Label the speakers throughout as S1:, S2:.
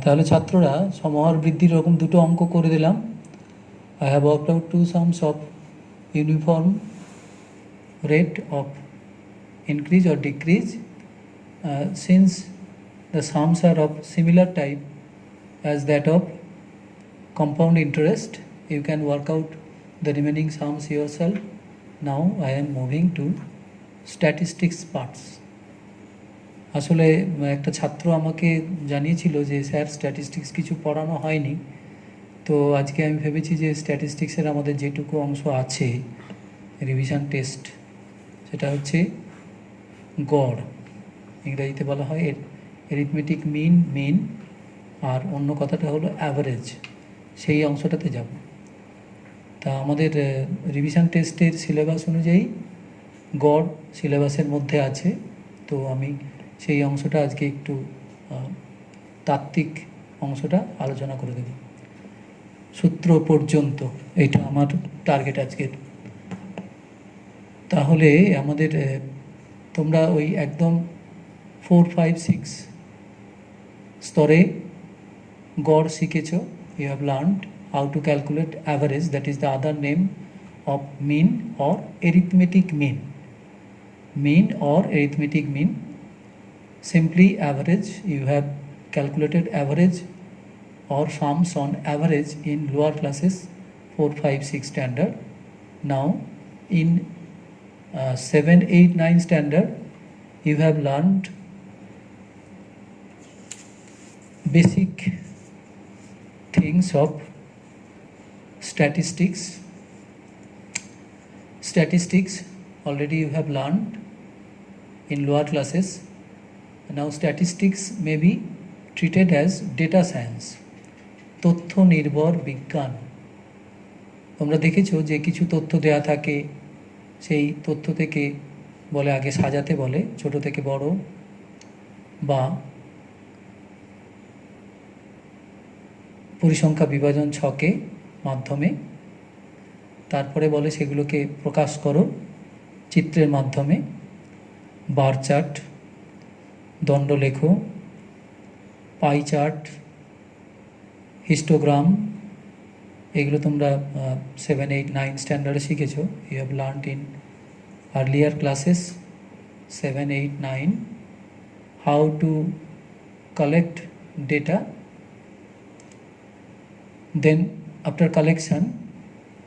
S1: তাহলে ছাত্ররা সমহর বৃদ্ধির এরকম দুটো অঙ্ক করে দিলাম। I have worked out two sums of uniform rate of increase or decrease. Since the sums are of similar type as that of compound interest, you can work out the remaining sums yourself. Now I am moving to statistics parts. আসলে একটা ছাত্র আমাকে জানিয়েছিল যে sir statistics কিছু পড়ানো হয়নি, তো আজকে আমি ভেবেছি যে স্ট্যাটিস্টিক্সের আমাদের যেটুকু অংশ আছে রিভিশন টেস্ট, সেটা হচ্ছে গড়, ইংরেজিতে বলা হয় এরিথমেটিক মিন, আর অন্য কথাটা হলো অ্যাভারেজ, সেই অংশটাতে যাব। তা আমাদের রিভিশন টেস্টের সিলেবাস অনুযায়ী গড় সিলেবাসের মধ্যে আছে, তো আমি সেই অংশটা আজকে একটু তাত্ত্বিক অংশটা আলোচনা করে দেব। সূত্র পর্যন্ত এটা আমার টার্গেট আজকের। তাহলে আমাদের তোমরা ওই একদম 4, 5, 6 স্তরে গড় শিখেছ। You have learned how to calculate average, that is the other name of mean or arithmetic mean or arithmetic mean. Simply average, you have calculated average or sums on average in lower classes 4, 5, 6 standard. Now in 7, 8, 9 standard you have learned basic things of statistics. Statistics already you have learned in lower classes. Now statistics may be treated as data science, তথ্য নির্ভর বিজ্ঞান। তোমরা দেখেছো যে কিছু তথ্য দেয়া থাকে, সেই তথ্য থেকে বলে আগে সাজাতে বলে ছোট থেকে বড়, বা পরিসংখ্যা বিভাজন ছকে মাধ্যমে, তারপরে বলে সেগুলোকে প্রকাশ করো চিত্রের মাধ্যমে, বার চার্ট, দণ্ড লেখো, পাই চার্ট, হিস্টোগ্রাম, এগুলো তোমরা 7, 8, 9 স্ট্যান্ডার্ডে শিখেছো। You have learned in earlier classes 7, 8, 9 how to collect data, then after collection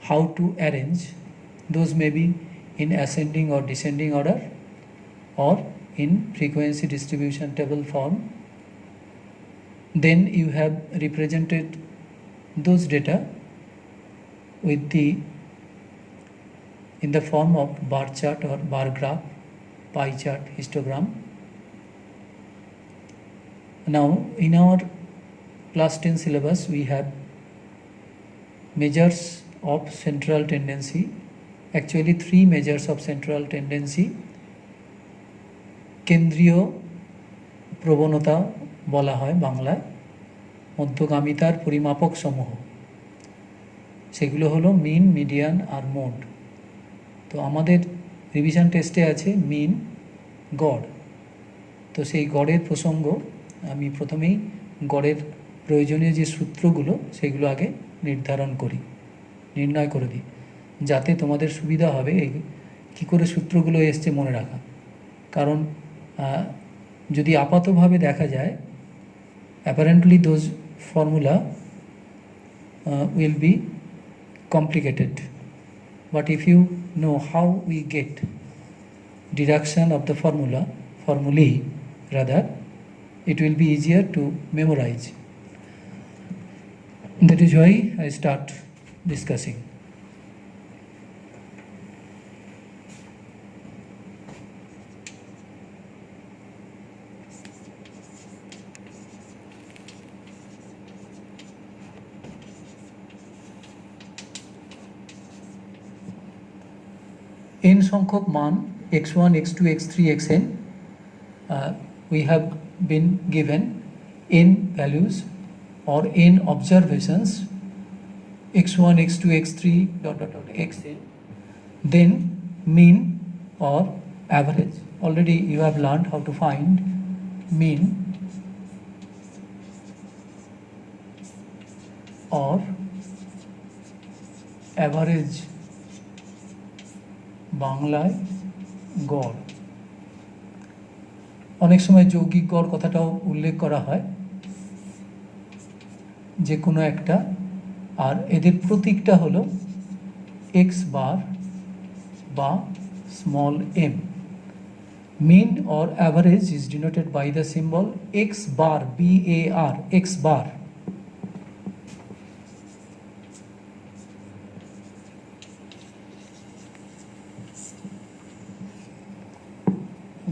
S1: how to arrange. Those may be in ascending or descending order or in frequency distribution table form. Then you have represented those data with in the form of bar chart or bar graph, pie chart, histogram. Now in our class 10 syllabus we have measures of central tendency, actually 3 measures of central tendency. কেন্দ্রীয় প্রবণতা বলা হয় বাংলায়, মধ্যগামিতার পরিমাপক সমূহ, সেগুলো হলো মিন, median আর mode. তো আমাদের রিভিশন টেস্টে আছে মিন, গড়। তো সেই গড়ের প্রসঙ্গ আমি প্রথমেই গড়ের প্রয়োজনীয় যে সূত্রগুলো সেগুলো আগে নির্ণয় করে দিই, যাতে তোমাদের সুবিধা হবে কী করে সূত্রগুলো এসছে মনে রাখা। কারণ যদি আপাতভাবে দেখা যায় apparently those formula will be complicated, but if you know how we get deduction of the formulae rather, it will be easier to memorize. That is why I start discussing. n সংখ্যক মান x1, x2, x3, xn, we have been given n values or n observations x1, x2, x3, ... xn, then mean or average. Already you have learned how to find mean or average বাংলায় গড়। অনেক সময় যৌগিক গড় কথাটাও উল্লেখ করা হয়, যে কোনো একটা, আর এদের প্রতীকটা হলো এক্স বার বা small m. Mean or average is denoted by the symbol x bar, bar, x bar.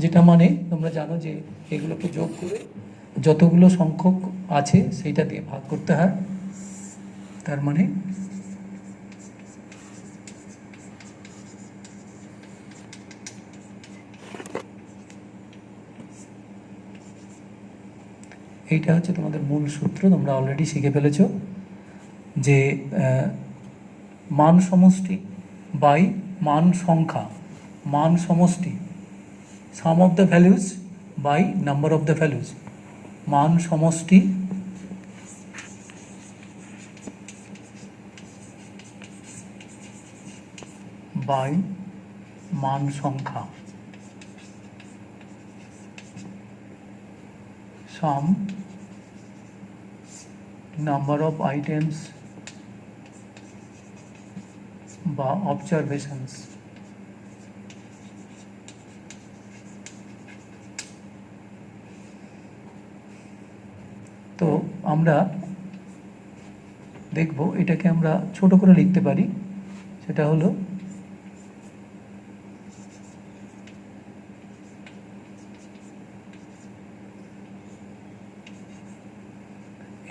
S1: যেটা মানে তোমরা জানো যে এগুলোকে যোগ করে যতগুলো সংখ্যক আছে সেইটা দিয়ে ভাগ করতে হয়। তার মানে এইটা হচ্ছে তোমাদের মূল সূত্র। তোমরা অলরেডি শিখে ফেলেছ যে মান সমষ্টি বাই মান সংখ্যা, মান সমষ্টি, sum of the values by number of the values, মান সমষ্টি বাই মান সংখ্যা, sum number of items বা observations। তো আমরা দেখব এটাকে আমরা ছোট করে লিখতে পারি, সেটা হলো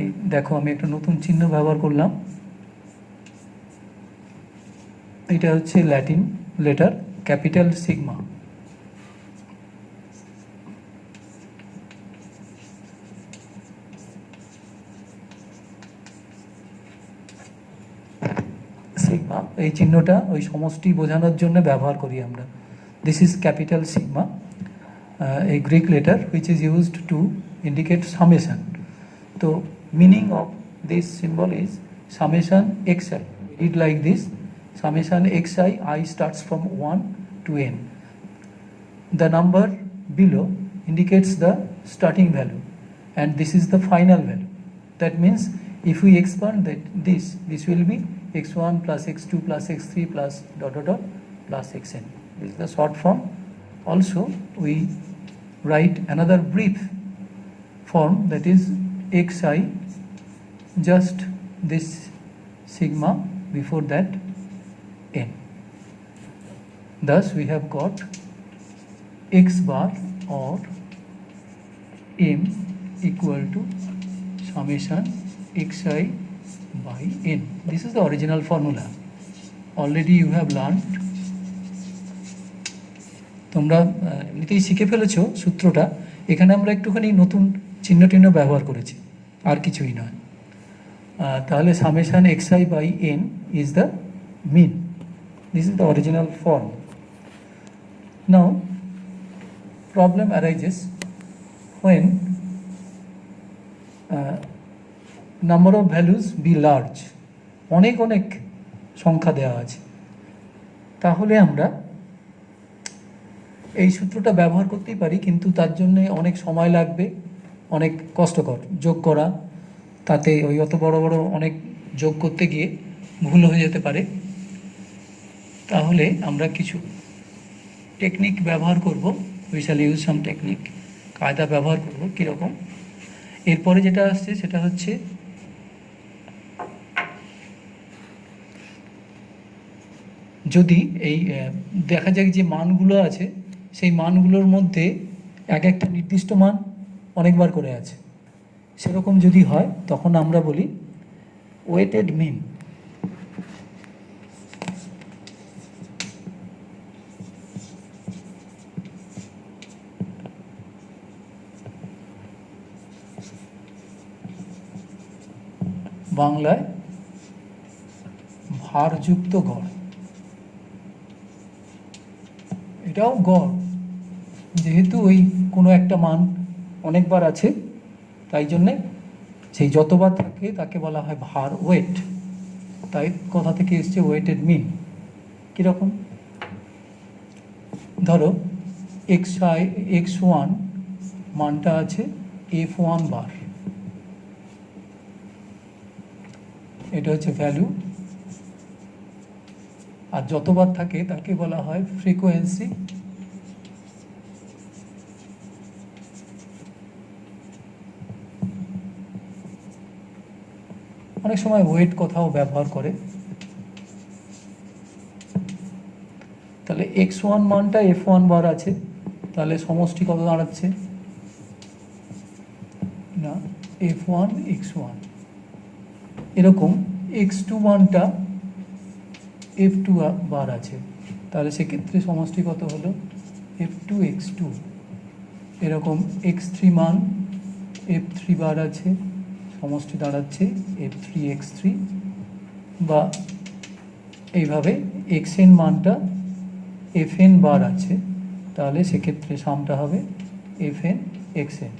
S1: এই দেখো আমি একটা নতুন চিহ্ন ব্যবহার করলাম, এটা হচ্ছে Latin letter capital sigma. Sigma এই চিহ্নটা ওই সমষ্টি বোঝানোর জন্য ব্যবহার করি আমরা। This is capital sigma, a Greek letter which is used to indicate summation. So meaning of this symbol is summation xi. Read like this: summation xi, I starts from 1 to n. The number below indicates the starting value and this is the final value. That means if we expand that this will be x1 plus x2 plus x3 plus dot dot dot plus xn. This is the short form. Also we write another brief form, that is xi, just this sigma before that n. Thus we have got x bar or m equal to summation xi by n. This is the original formula. Already you have learned. তোমরা এমনিতেই শিখে ফেলেছো সূত্রটা, এখানে আমরা একটুখানি নতুন চিহ্ন টিহ্ন ব্যবহার করেছি, আর কিছুই নয়। তাহলে summation xi by n is the mean. This is the original form. Now problem arises when number of values be large. অনেক অনেক সংখ্যা দেওয়া আছে, তাহলে আমরা এই সূত্রটা ব্যবহার করতেই পারি, কিন্তু তার জন্য অনেক সময় লাগবে, অনেক কষ্টকর যোগ করা, তাতে ওই অত বড় বড় অনেক যোগ করতে গিয়ে ভুল হয়ে যেতে পারে। তাহলে আমরা কিছু টেকনিক ব্যবহার করব, we shall use some technique, কায়দা ব্যবহার করব। কীরকম? এরপরে যেটা আসছে সেটা হচ্ছে যদি এই দেখা যায় যে মানগুলো আছে সেই মানগুলোর মধ্যে এক একটা নির্দিষ্ট মান অনেকবার করে আছে, সেরকম যদি হয় তখন আমরা বলি ওয়েটেড মিন। বাংলায় ভারযুক্ত গড়। এটাও গড়, যেহেতু ওই কোনো একটা মান অনেকবার আছে তাই জন্যে সেই যতবার থাকে তাকে বলা হয় ভার, ওয়েট। তাই কথা থেকে এসছে ওয়েটেড মিন। কীরকম? ধরো x1 মানটা আছে f1 বার, এটা হচ্ছে ভ্যালু, আর যতবার থাকে তাকে বলা হয় ফ্রিকোয়েন্সি। অনেক সময় ওয়েট কথাও ব্যবহার করে। তাহলে x1 মানটা f1 বার আছে, তাহলে সমষ্টি কত দাঁড়াচ্ছে না f1 x1। এরকম x2 মানটা f2 বার আছে, তাহলে সেক্ষেত্রে সমষ্টি কত হলো f2 x2। এরকম x3 মান f3 বার আছে, সমষ্টি দাঁড়াচ্ছে f3 x3। বা এইভাবে xn মানটা fn বার আছে, তাহলে সেক্ষেত্রে সামটা হবে fn xn।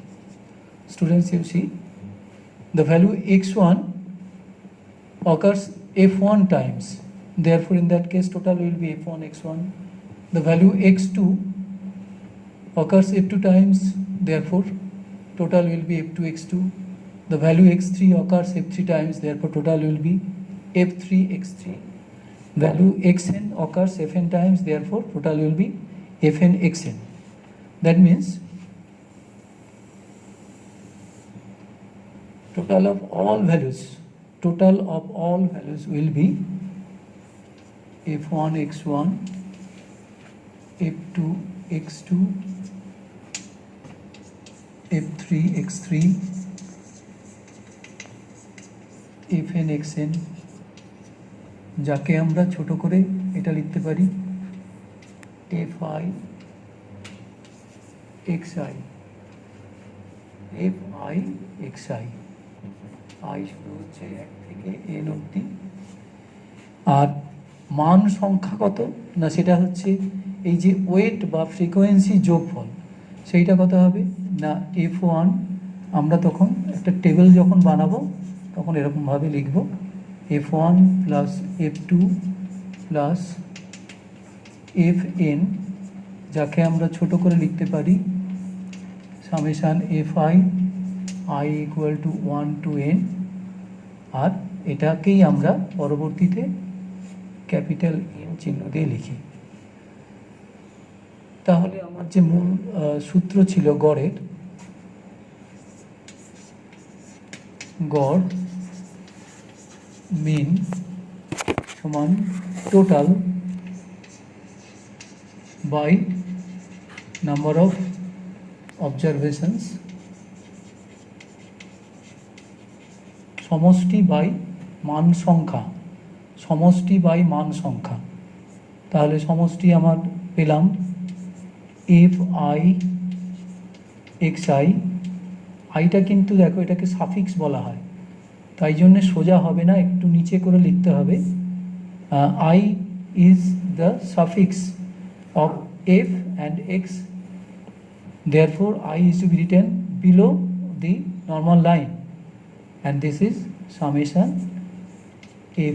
S1: Students, you see the value x1 occurs f1 times, therefore in that case total will be f1 x1. The value x2 occurs f2 times, therefore total will be f2 x2. The value x3 occurs f3 times, therefore total will be f3 x3. Value xn occurs fn times, therefore total will be fn xn. That means total of all values will be f1 x1, f2 x2, f3 x3, fn xn, যাকে আমরা ছোট করে এটা লিখতে পারি fi xi, fi xi। i শুরু হচ্ছে 1 থেকে n অবধি। আর মান সংখ্যা কত না, সেটা হচ্ছে এই যে ওয়েট বা ফ্রিকোয়েন্সি যোগফল, সেইটা কত হবে না f1। আমরা তখন একটা টেবিল যখন বানাবো তখন এরকমভাবে লিখব f1 plus f2 plus fn, যাকে আমরা ছোট করে লিখতে পারি summation fi i equal to 1 to n। আর এটাকেই আমরা পরবর্তীতে ক্যাপিটাল এন চিহ্ন দিয়ে লিখি। তাহলে আমার যে মূল সূত্র ছিল গড়ের, গড় মিন সমান total by number of observations, সমষ্টি বাই মান সংখ্যা, সমষ্টি বাই মান সংখ্যা। তাহলে সমষ্টি আমার পেলাম fi xi। আইটা কিন্তু দেখো এটাকে সাফিক্স বলা হয়, তাই জন্য সোজা হবে না, একটু নিচে করে লিখতে হবে। i is the suffix of f and x, therefore i is to be written below the normal line and this is summation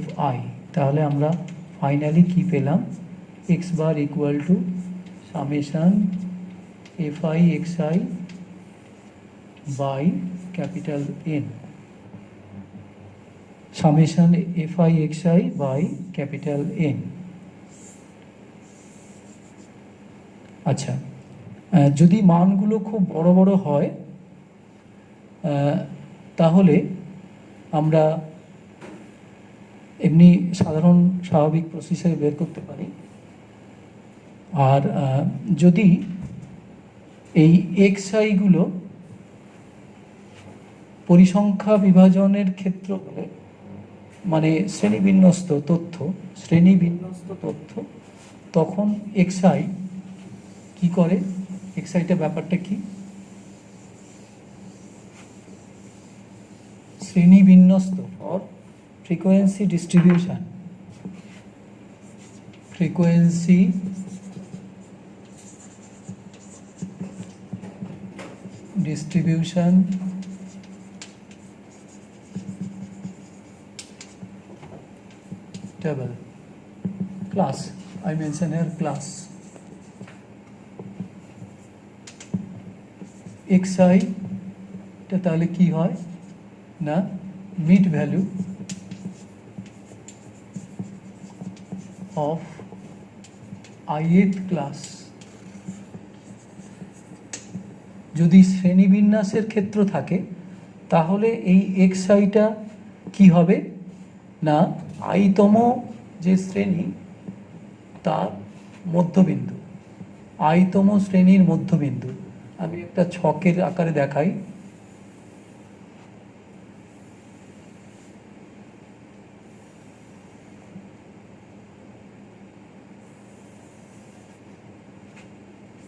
S1: fi। তাহলে আমরা ফাইনালি কি পেলাম, x bar equal two summation fi xi by capital N, summation fi xi by capital N। আচ্ছা, যদি মানগুলো খুব বড় বড় হয় তাহলে আমরা এমনি সাধারণ স্বাভাবিক প্রসেসে বের করতে পারি। আর যদি এই xi-গুলো পরিসংখ্যা বিভাজনের ক্ষেত্র বলে, মানে শ্রেণীবিন্যস্ত তথ্য, তখন xi কি করে, xi-টা ব্যাপারটা কি, শ্রেণীবিন্যস্ত or frequency distribution, frequency distribution table class, I mention here class xi টা তাহলে কি হয় না mid value of ith class. যদি শ্রেণীবিন্যাসের ক্ষেত্র থাকে তাহলে এই xi-টা কি হবে না i-তম যে শ্রেণী তার মধ্যবিন্দু, i-তম শ্রেণীর মধ্যবিন্দু। আমি একটা ছকের আকারে দেখাই।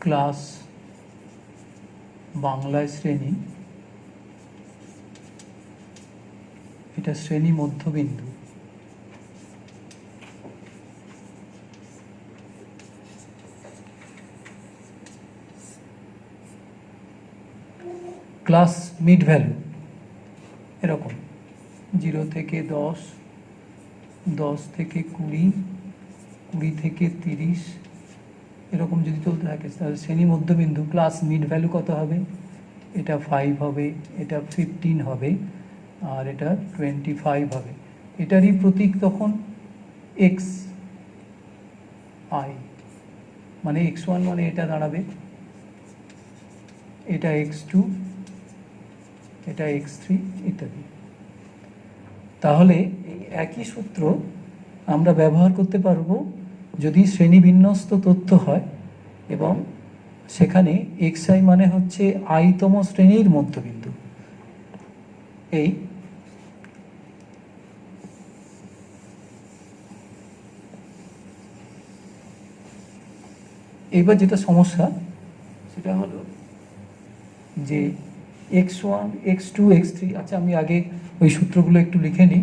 S1: ক্লাস বাংলায় শ্রেণী, এটা শ্রেণী মধ্যবিন্দু। ক্লাস মিড ভ্যালু এরকম 0 থেকে 10, 10 থেকে 20, 20 থেকে 30 এরকম যদি চলতে থাকে তাহলে শ্রেণী মধ্যবিন্দু ক্লাস মিড ভ্যালু কত হবে? এটা 5 হবে, এটা 15 হবে, আর এটা 25 হবে। এটারই প্রতীক তখন এক্স আই, মানে x1 মানে এটা দাঁড়াবে, এটা x2, এটা x3 ইত্যাদি। তাহলে এই একই সূত্র আমরা ব্যবহার করতে পারবো যদি শ্রেণীবিন্যস্ত তথ্য হয় এবং সেখানে xi মানে হচ্ছে i-তম শ্রেণীর মধ্যবিন্দু। এই এবার যেটা সমস্যা সেটা হলো যে x1, x2, x3, আচ্ছা আমি আগে ওই সূত্রগুলো একটু লিখে নিই।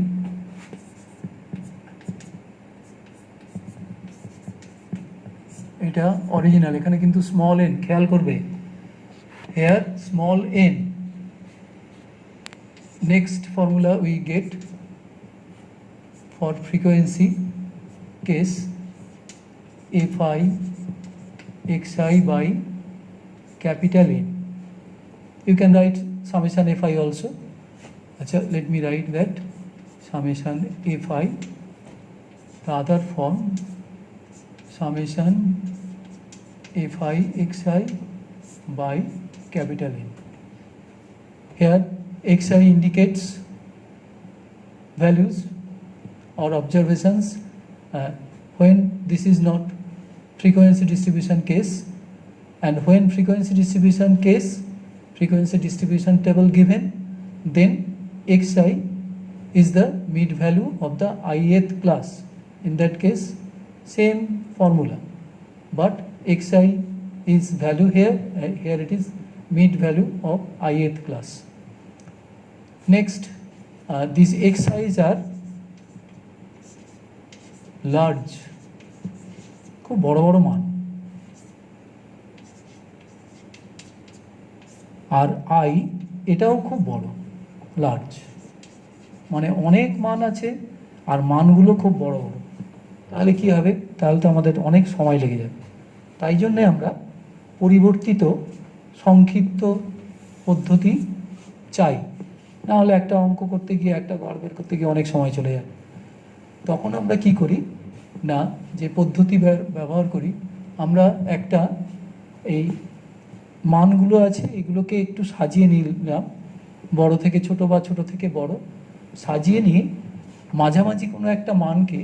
S1: এটা অরিজিনাল, এখানে কিন্তু স্মল n, খেয়াল করবে here small n। Next formula we get for frequency case fi xi by capital N. You can write summation fi also. Achha, let me write that summation fi, the other form summation fi xi by capital N. Here xi indicates values or observations when this is not frequency distribution case, and when frequency distribution table given, then xi is the mid value of the ith class. In that case same formula, but xi is value here, here it is mid value of ith class. Next, these xi's are large, খুব বড় বড় মান, আর I এটাও খুব বড়, large, মানে অনেক মান আছে আর মানগুলো খুব বড় বড়। তাহলে কি হবে? তাহলে তো আমাদের অনেক সময় লেগে যাবে। তাই জন্যে আমরা পরিবর্তিত সংক্ষিপ্ত পদ্ধতি চাই, না হলে একটা অঙ্ক করতে গিয়ে, একটা গড় বের করতে গিয়ে অনেক সময় চলে যায়। তখন আমরা কি করি না, যে পদ্ধতি ব্যবহার করি, আমরা একটা এই মানগুলো আছে এগুলোকে একটু সাজিয়ে নিলাম, বড় থেকে ছোট বা ছোট থেকে বড়, সাজিয়ে নিয়ে মাঝামাঝি কোনো একটা মানকে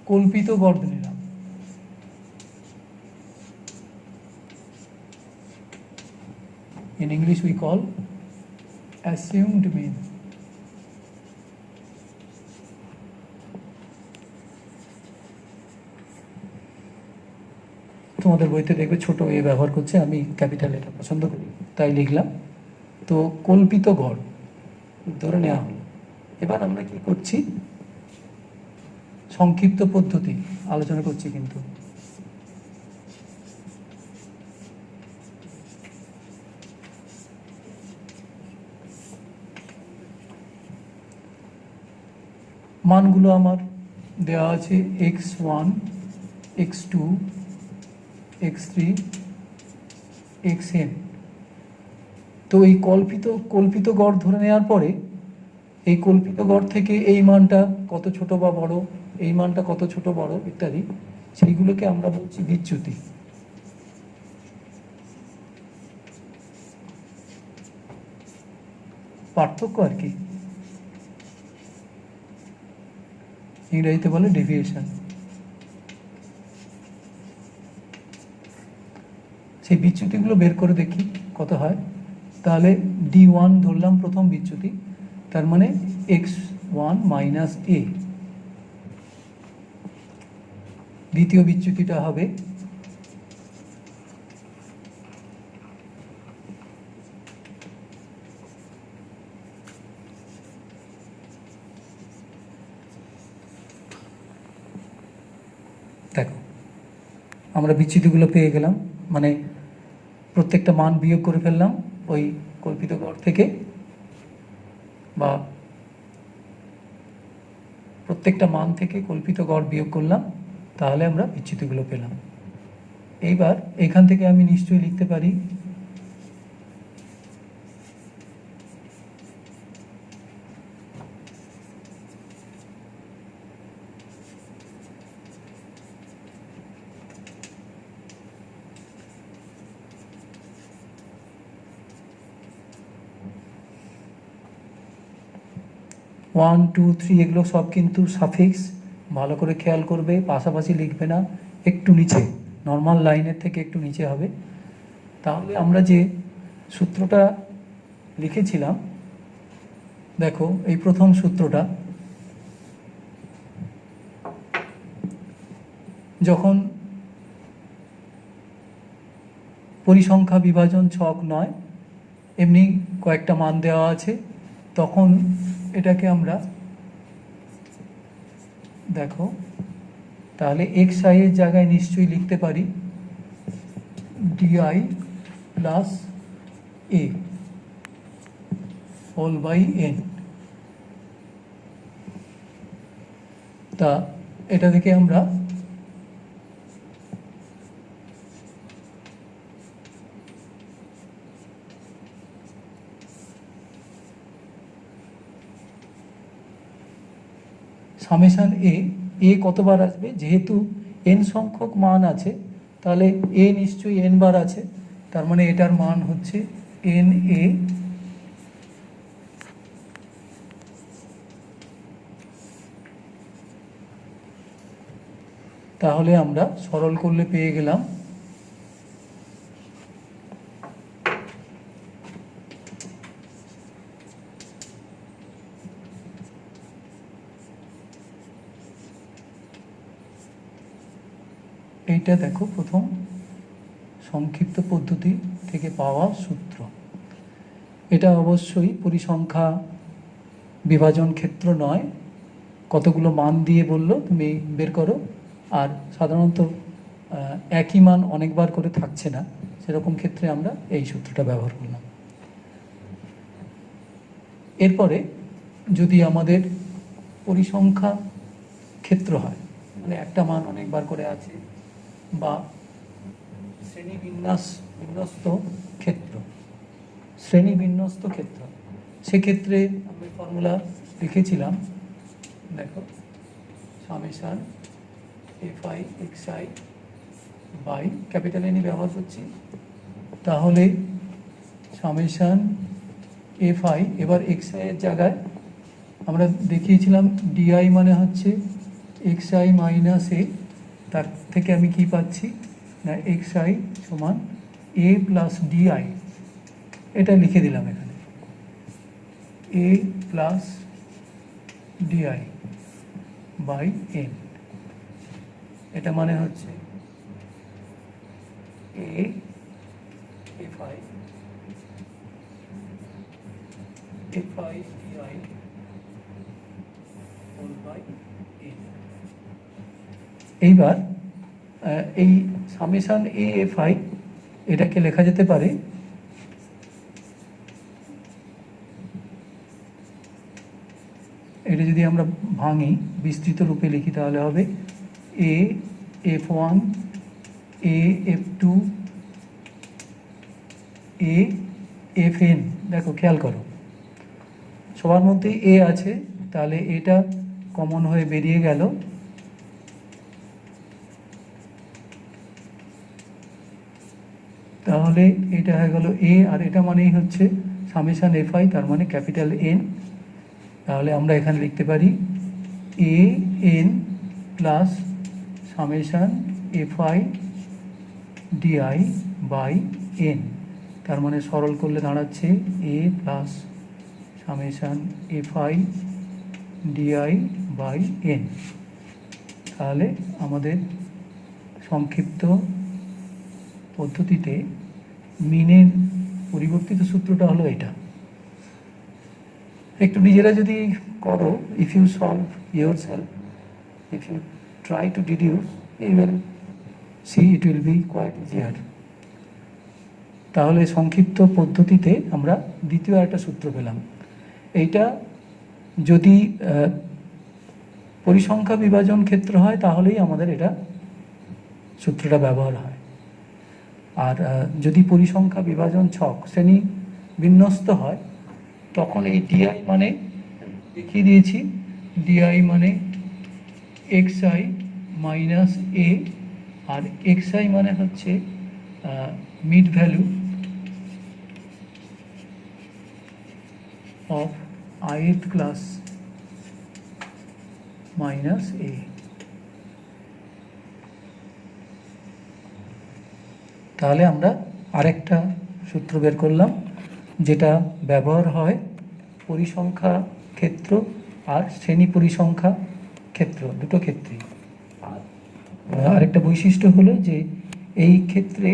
S1: কল্পিত গড় নিলাম। In English we call assumed mean. তোমাদের বইতে দেখবে ছোট এ ব্যবহার করছে, আমি ক্যাপিটাল এটা পছন্দ করি তাই লিখলাম। তো কল্পিত গড় ধরে নেওয়া হলো। এবার আমরা কি করছি, সংক্ষিপ্ত পদ্ধতি আলোচনা করছি। কিন্তু মানগুলো আমার দেওয়া আছে x1, x2, x3, xn। তো এই কল্পিত গড় ধরে নেওয়ার পরে এই কল্পিত গড় থেকে এই মানটা কত ছোট বা বড়, এই মানটা কত ছোট বড় ইত্যাদি, সেইগুলোকে আমরা বলছি বিচ্যুতি। পার্থক্য আর কি, ইংরেজিতে বলে ডেভিয়েশন। সেই বিচ্যুতিগুলো বের করে দেখি কত হয়। তাহলে d1 ধরলাম প্রথম বিচ্যুতি, তার মানে x1 মাইনাস a। দ্বিতীয় বিচ্যুতিটা হবে দেখো, আমরা বিচ্যুতিগুলো পেয়ে গেলাম, মানে প্রত্যেকটা মান বিয়োগ করে ফেললাম ওই কল্পিত গড় থেকে, বা প্রত্যেকটা মান থেকে কল্পিত গড় বিয়োগ করলাম, তাহলে আমরা বিচ্যুতিগুলো পেলাম। এইবার এখান থেকে আমি নিশ্চয়ই লিখতে পারি ওয়ান, টু, থ্রি এগুলো সব কিন্তু সাফিক্স, ভালো করে খেয়াল করবে, পাশাপাশি লিখবে না, একটু নিচে, নর্মাল লাইনের থেকে একটু নিচে হবে। তাহলে আমরা যে সূত্রটা লিখেছিলাম, দেখো এই প্রথম সূত্রটা, যখন পরিসংখ্যা বিভাজন ছক নয়, এমনি কয়েকটা মান দেওয়া আছে, তখন এটাকে আমরা দেখো, তাহলে এক্স আই এর জায়গায় নিশ্চয়ই লিখতে পারি d i plus a whole by n. তা এটা থেকে আমরা সামেশান এ কতবার আসবে, যেহেতু এন সংখ্যক মান আছে তাহলে এ নিশ্চয়ই এন বার আছে, তার মানে এটার মান হচ্ছে এন এ। তাহলে আমরা সরল করলে পেয়ে গেলাম এইটা, দেখো প্রথম সংক্ষিপ্ত পদ্ধতি থেকে পাওয়া সূত্র। এটা অবশ্যই পরিসংখ্যা বিভাজন ক্ষেত্র নয়, কতগুলো মান দিয়ে বললো তুমি বের করো, আর সাধারণত একই মান অনেকবার করে থাকছে না, সেরকম ক্ষেত্রে আমরা এই সূত্রটা ব্যবহার করলাম। এরপরে যদি আমাদের পরিসংখ্যা ক্ষেত্র হয়, মানে একটা মান অনেকবার করে আছে, বা শ্রেণীবিন্যস্ত ক্ষেত্র, সেক্ষেত্রে আমি ফর্মুলা লিখেছিলাম, দেখো summation F I x I by capital N ব্যবহার করছি, তাহলে সামেশান এফ আই, এবার এক্স আই এর জায়গায় আমরা দেখিয়েছিলাম ডিআই মানে হচ্ছে এক্স আই মাইনাস এ, তার থেকে আমি কি পাচ্ছি না এক্স আই সমান এ প্লাস ডিআই, এটা লিখে দিলাম এখানে a plus d i by n. এটা মানে হচ্ছে a f i d i whole by n. এইবার এই সামেশান এ এফ আই এটাকে লেখা যেতে পারে এটা যদি আমরা ভাঙি, বিস্তৃত রূপে লিখি, তাহলে হবে এ F1 এ F2 এ Fn। দেখো খেয়াল করো, সবার মধ্যে এ আছে, তাহলে এটা কমন হয়ে বেরিয়ে গেল। তাহলে এটা হয়ে গেল এ, আর এটা মানেই হচ্ছে সামেশান Fi, তার মানে ক্যাপিটাল N। তাহলে আমরা এখানে লিখতে পারি A N plus summation Fi DI by N. তার মানে সরল করলে দাঁড়াচ্ছে A plus summation Fi DI by N. তাহলে আমাদের সংক্ষিপ্ত পদ্ধতিতে মিনের পরিবর্তিত সূত্রটা হলো এটা। একটু নিজেরা যদি করো, if you solve yourself, if you try to deduce, you will see it will be quite easier. তাহলে সংক্ষিপ্ত পদ্ধতিতে আমরা দ্বিতীয় একটা সূত্র পেলাম। এইটা যদি পরিসংখ্যা বিভাজন ক্ষেত্র হয়, তাহলেই আমাদের এটা সূত্রটা ব্যবহার হয়। আর যদি পরিসংখ্যা বিভাজন ছক শ্রেণী বিন্যস্ত হয়, তখন এই ডিআই মানে দেখিয়ে দিয়েছি, ডিআই মানে xi মাইনাস এ, আর xi মানে হচ্ছে mid value of ith class minus A. তাহলে আমরা আরেকটা সূত্র বের করলাম, যেটা ব্যবহার হয় পরিসংখ্যা ক্ষেত্র আর শ্রেণী পরিসংখ্যা ক্ষেত্র, দুটো ক্ষেত্রেই। আরেকটা বৈশিষ্ট্য হলো যে এই ক্ষেত্রে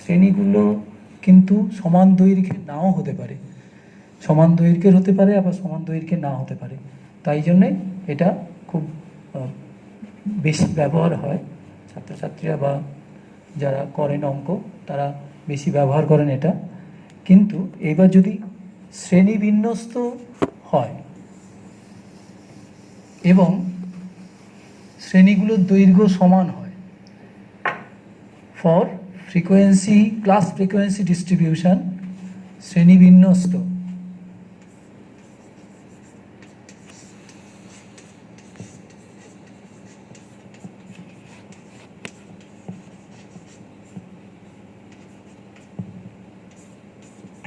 S1: শ্রেণীগুলো কিন্তু সমান দৈর্ঘ্যের নাও হতে পারে, সমান দৈর্ঘ্যের হতে পারে, আবার সমান দৈর্ঘ্যের না হতে পারে। তাই জন্যে এটা খুব বেশি ব্যবহার হয়, ছাত্রছাত্রীরা বা যারা করেন অঙ্ক তারা বেশি ব্যবহার করেন এটা। কিন্তু এবার যদি শ্রেণী বিন্যস্ত হয় এবং শ্রেণীগুলোর দৈর্ঘ্য সমান হয়, for frequency class frequency distribution শ্রেণী বিন্যস্ত,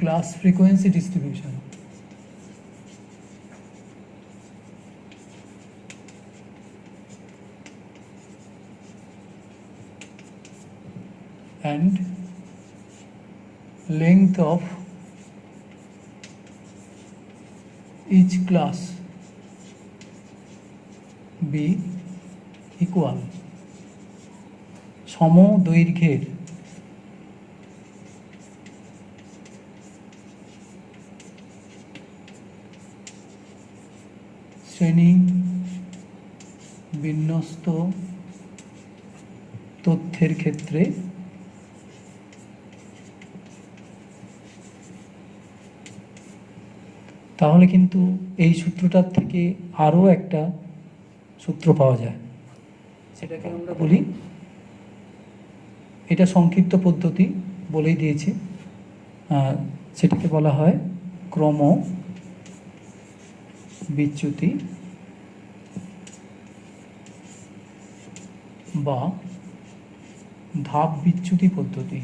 S1: class frequency distribution, and length of each class be equal, সম দৈর্ঘ্যের শ্রেণী বিন্যস্ত তথ্যের ক্ষেত্রে তাহলে কিন্তু এই সূত্রটার থেকে আরও একটা সূত্র পাওয়া যায়, সেটাকে আমরা বলি, এটা সংক্ষিপ্ত পদ্ধতি বলেই দিয়েছি, সেটাকে বলা হয় ক্রম বিচ্যুতি বা ধাপ বিচ্যুতি পদ্ধতি।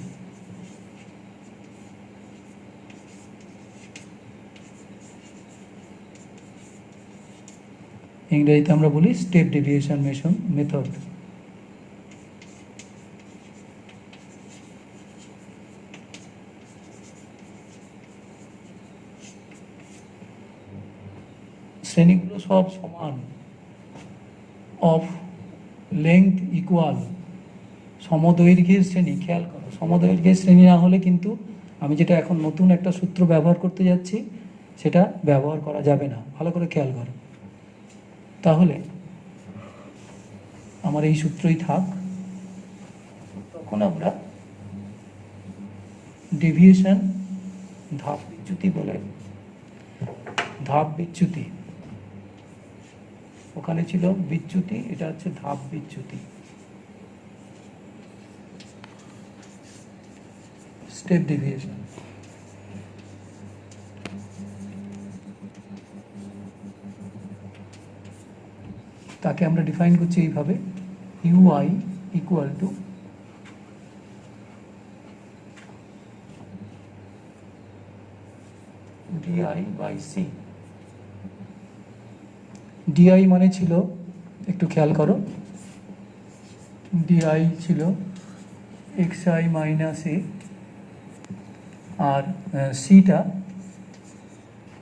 S1: ইংরেজিতে আমরা বলি স্টেপ ডেভিয়েশন মেথড। শ্রেণীগুলো সব সমান, অফ লেংথ ইকুয়াল, সমদৈর্ঘ্যের শ্রেণী। খেয়াল করো, সমদৈর্ঘ্যের শ্রেণী না হলে কিন্তু আমি যেটা এখন নতুন একটা সূত্র ব্যবহার করতে যাচ্ছি সেটা ব্যবহার করা যাবে না, ভালো করে খেয়াল করো। তাহলে আমার এই সূত্রই থাক, তখন আমরা ডেভিয়েশন ধাপ বিচ্যুতি বলে, ধাপ বিচ্যুতি ওখানে ছিল বিচ্যুতি, এটা হচ্ছে ধাপ বিচ্যুতি, স্টেপ ডেভিয়েশন। তাকে আমরা ডিফাইন করছি এইভাবে, u i equal to d i by c. D i মানে ছিল, একটু খেয়াল করো, ডিআই ছিল এক্স আই মাইনাস এ, আর সিটা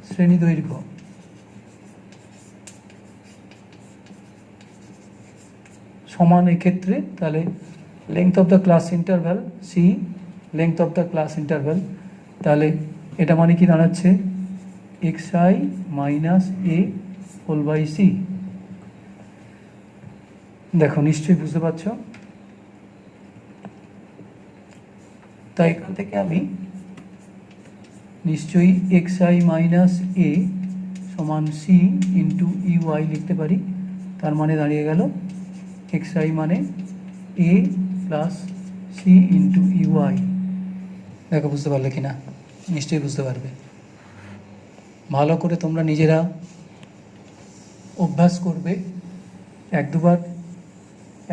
S1: শ্রেণী দৈর্ঘ্য। সমান এক্ষেত্রে তাহলে length of the class interval c, length of the class interval, তাহলে এটা মানে কি দাঁড়াচ্ছে x i minus a whole by c. দেখো নিশ্চয়ই বুঝতে পারছো। তাই এখান থেকে আমি নিশ্চয়ই এক্স আই মাইনাস এ সমান সি ইন্টু ইউআই লিখতে পারি। তার মানে দাঁড়িয়ে গেল এক্স আই মানে এ প্লাস সি ইন্টু ইউআই। দেখো বুঝতে পারলে কি না? নিশ্চয়ই বুঝতে পারবে। ভালো করে তোমরা নিজেরা অভ্যাস করবে, এক দুবার,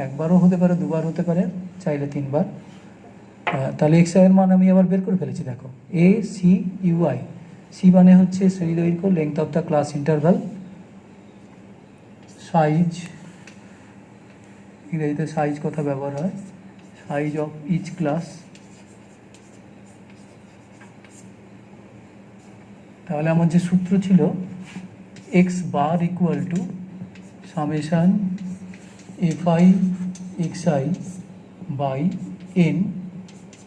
S1: একবারও হতে পারে, দুবার হতে পারে, চাইলে তিনবার। তাহলে এক্স আই এর মান আমি আবার বের করে ফেলেছি। দেখো এ সি ইউআই, সি মানে হচ্ছে শ্রেণী দৈর্ঘ্য, length of the class interval, size, ইংরেজিতে সাইজ কথা ব্যবহার হয়, সাইজ অফ ইচ ক্লাস। তাহলে আমার যে সূত্র ছিল x bar equal to summation F I x I by n,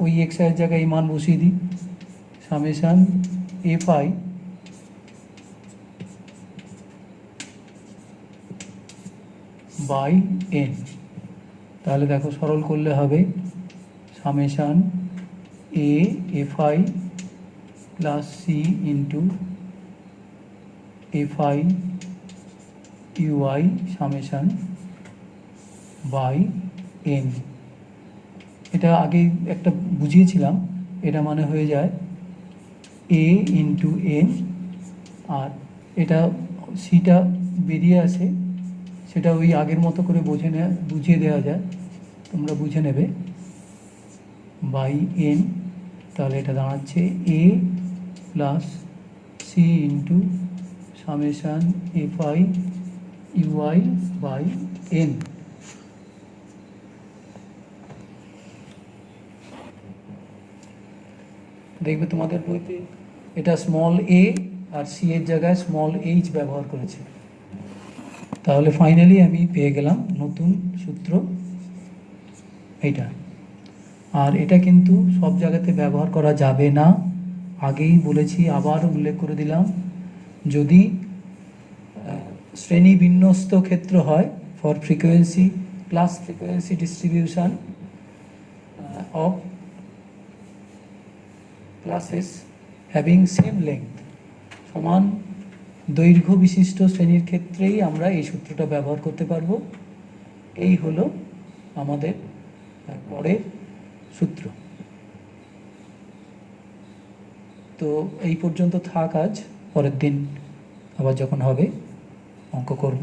S1: ওই এক্স আইয়ের জায়গায় এই মান বসিয়ে দিই, summation F i by N. তাহলে দেখো সরল করলে হবে summation a f i plus C into f I u i summation by n. এটা আগে একটা বুঝিয়েছিলাম, এটা মানে হয়ে যায় এ ইন্টু এন, আর এটা সিটা বেরিয়ে আসে, সেটা ওই আগের মতো করে বুঝিয়ে দেওয়া যায়, তোমরা বুঝে নেবে, বাই এন। তাহলে এটা দাঁড়াচ্ছে A plus C into summation F I UI by N. দেখবে তোমাদের বইতে এটা স্মল এ আর সি এর জায়গায় স্মল এইচ ব্যবহার করেছে। তাহলে ফাইনালি আমি পেয়ে গেলাম নতুন সূত্র এইটা। আর এটা কিন্তু সব জায়গাতে ব্যবহার করা যাবে না, আগেই বলেছি, আবার উল্লেখ করে দিলাম। যদি শ্রেণী বিন্যস্ত ক্ষেত্র হয়, for frequency class frequency distribution of classes having same length, সমান দৈর্ঘ্য বিশিষ্ট শ্রেণীর ক্ষেত্রেই আমরা এই সূত্রটা ব্যবহার করতে পারবো। এই হলো আমাদের পরের সূত্র। তো এই পর্যন্ত থাক আজ, পরের দিন আবার যখন হবে অঙ্ক করব।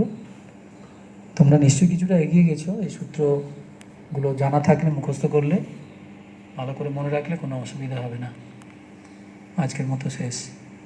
S1: তোমরা নিশ্চয়ই কিছুটা এগিয়ে গেছো, এই সূত্রগুলো জানা থাকলে, মুখস্থ করলে, ভালো করে মনে রাখলে কোনো অসুবিধা হবে না। আজকের মতো শেষ।